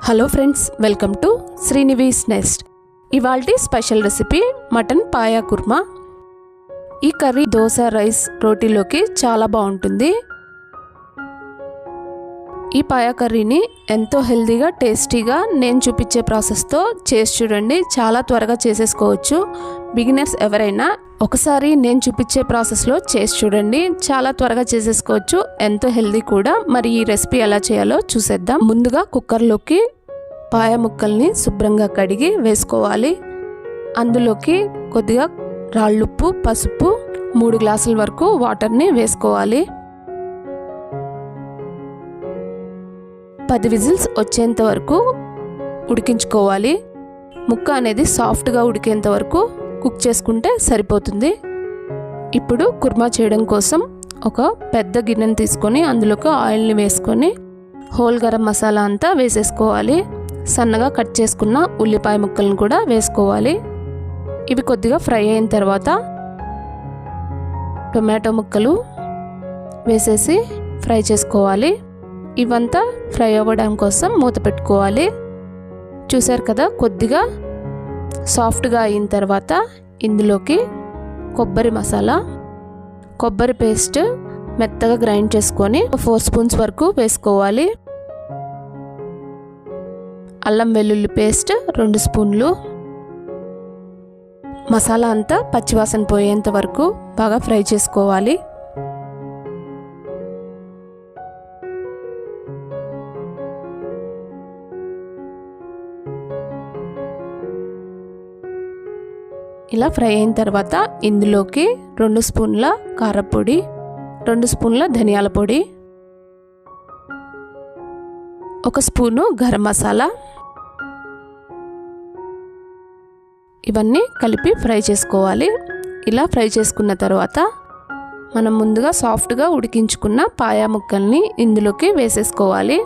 Hello friends, welcome to శ్రీనివీస్ nest. ఇవాల్టి special recipe mutton paya kurma. ఈ కర్రీ దోశ, రైస్, రోటీలోకి చాలా బాగుంటుంది. ఈ పాయా కర్రీని ఎంతో హెల్తీగా, టేస్టీగా నేను చూపించే ప్రాసెస్తో చేసి చూడండి. చాలా త్వరగా చేసేసుకోవచ్చు. బిగినర్స్ ఎవరైనా ఒకసారి నేను చూపించే ప్రాసెస్లో చేసి చూడండి. చాలా త్వరగా చేసేసుకోవచ్చు, ఎంతో హెల్తీ కూడా. మరి ఈ రెసిపీ ఎలా చేయాలో చూసేద్దాం. ముందుగా కుక్కర్లోకి పాయ ముక్కల్ని శుభ్రంగా కడిగి వేసుకోవాలి. అందులోకి కొద్దిగా రాళ్ళుప్పు, పసుపు, 3 గ్లాసుల వరకు వాటర్ని వేసుకోవాలి. 10 విజిల్స్ వచ్చేంత వరకు ఉడికించుకోవాలి. ముక్క అనేది సాఫ్ట్గా ఉడికేంత వరకు కుక్ చేసుకుంటే సరిపోతుంది. ఇప్పుడు కుర్మా చేయడం కోసం ఒక పెద్ద గిన్నెని తీసుకొని అందులోకి ఆయిల్ని వేసుకొని హోల్ గరం మసాలా అంతా వేసేసుకోవాలి. సన్నగా కట్ చేసుకున్న ఉల్లిపాయ ముక్కలను కూడా వేసుకోవాలి. ఇవి కొద్దిగా ఫ్రై అయిన తర్వాత టొమాటో ముక్కలు వేసేసి ఫ్రై చేసుకోవాలి. ఇవంతా ఫ్రై అవ్వడం కోసం మూత పెట్టుకోవాలి. చూసారు కదా, కొద్దిగా సాఫ్ట్గా అయిన తర్వాత ఇందులోకి కొబ్బరి మసాలా, కొబ్బరి పేస్ట్ మెత్తగా గ్రైండ్ చేసుకొని 4 స్పూన్స్ వరకు వేసుకోవాలి. అల్లం వెల్లుల్లి పేస్ట్ 2 స్పూన్లు. మసాలా అంతా పచ్చివాసన పోయేంత వరకు బాగా ఫ్రై చేసుకోవాలి. ఇలా ఫ్రై అయిన తర్వాత ఇందులోకి 2 స్పూన్ల కారపొడి, 2 స్పూన్ల ధనియాల పొడి, 1 స్పూను గరం మసాలా, ఇవన్నీ కలిపి ఫ్రై చేసుకోవాలి. ఇలా ఫ్రై చేసుకున్న తర్వాత మనం ముందుగా సాఫ్ట్గా ఉడికించుకున్న పాయా ముక్కల్ని ఇందులోకి వేసేసుకోవాలి.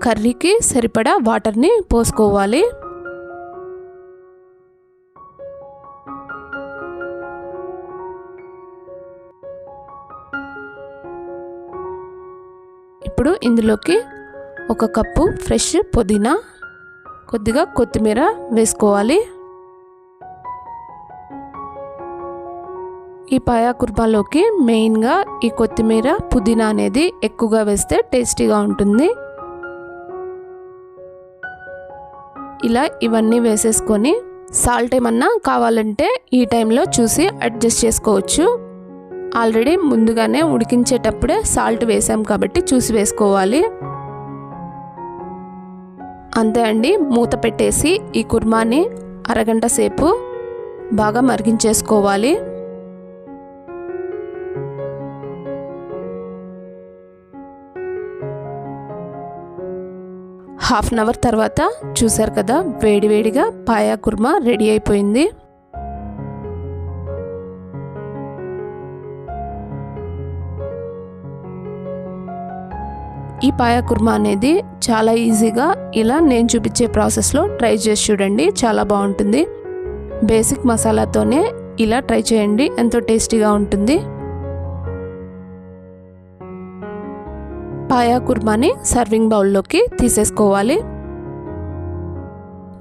కర్రీకి సరిపడా వాటర్ని పోసుకోవాలి. ఇప్పుడు ఇందులోకి 1 కప్పు ఫ్రెష్ పుదీనా, కొద్దిగా కొత్తిమీర వేసుకోవాలి. ఈ పాయా కుర్మాలోకి మెయిన్గా ఈ కొత్తిమీర, పుదీనా అనేది ఎక్కువగా వేస్తే టేస్టీగా ఉంటుంది. ఇలా ఇవన్నీ వేసేసుకొని సాల్ట్ ఏమన్నా కావాలంటే ఈ టైంలో చూసి అడ్జస్ట్ చేసుకోవచ్చు. ఆల్రెడీ ముందుగానే ఉడికించేటప్పుడే సాల్ట్ వేసాం కాబట్టి చూసి వేసుకోవాలి. అంతే అండి, మూత పెట్టేసి ఈ కుర్మాని అరగంట సేపు బాగా మరిగించేసుకోవాలి. హాఫ్ అన్ అవర్ తర్వాత చూసారు కదా, వేడివేడిగా పాయా కుర్మా రెడీ అయిపోయింది. ఈ పాయా కుర్మా అనేది చాలా ఈజీగా ఇలా నేను చూపించే ప్రాసెస్లో ట్రై చేసి చూడండి, చాలా బాగుంటుంది. బేసిక్ మసాలాతోనే ఇలా ట్రై చేయండి, ఎంతో టేస్టీగా ఉంటుంది. పాయా కుర్మాని సర్వింగ్ బౌల్లోకి తీసేసుకోవాలి.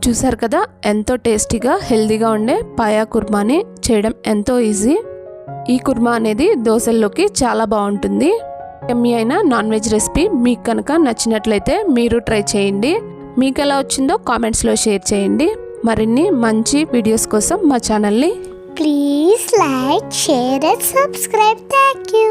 చూసారు కదా, ఎంతో టేస్టీగా, హెల్తీగా ఉండే పాయా కుర్మాని చేయడం ఎంతో ఈజీ. ఈ కుర్మా అనేది దోశల్లోకి చాలా బాగుంటుంది. యమ్మీ అయిన నాన్ వెజ్ రెసిపీ మీకు కనుక నచ్చినట్లయితే మీరు ట్రై చేయండి. మీకు ఎలా వచ్చిందో కామెంట్స్లో షేర్ చేయండి. మరిన్ని మంచి వీడియోస్ కోసం మా ఛానల్ని please like, share and subscribe. Thank you.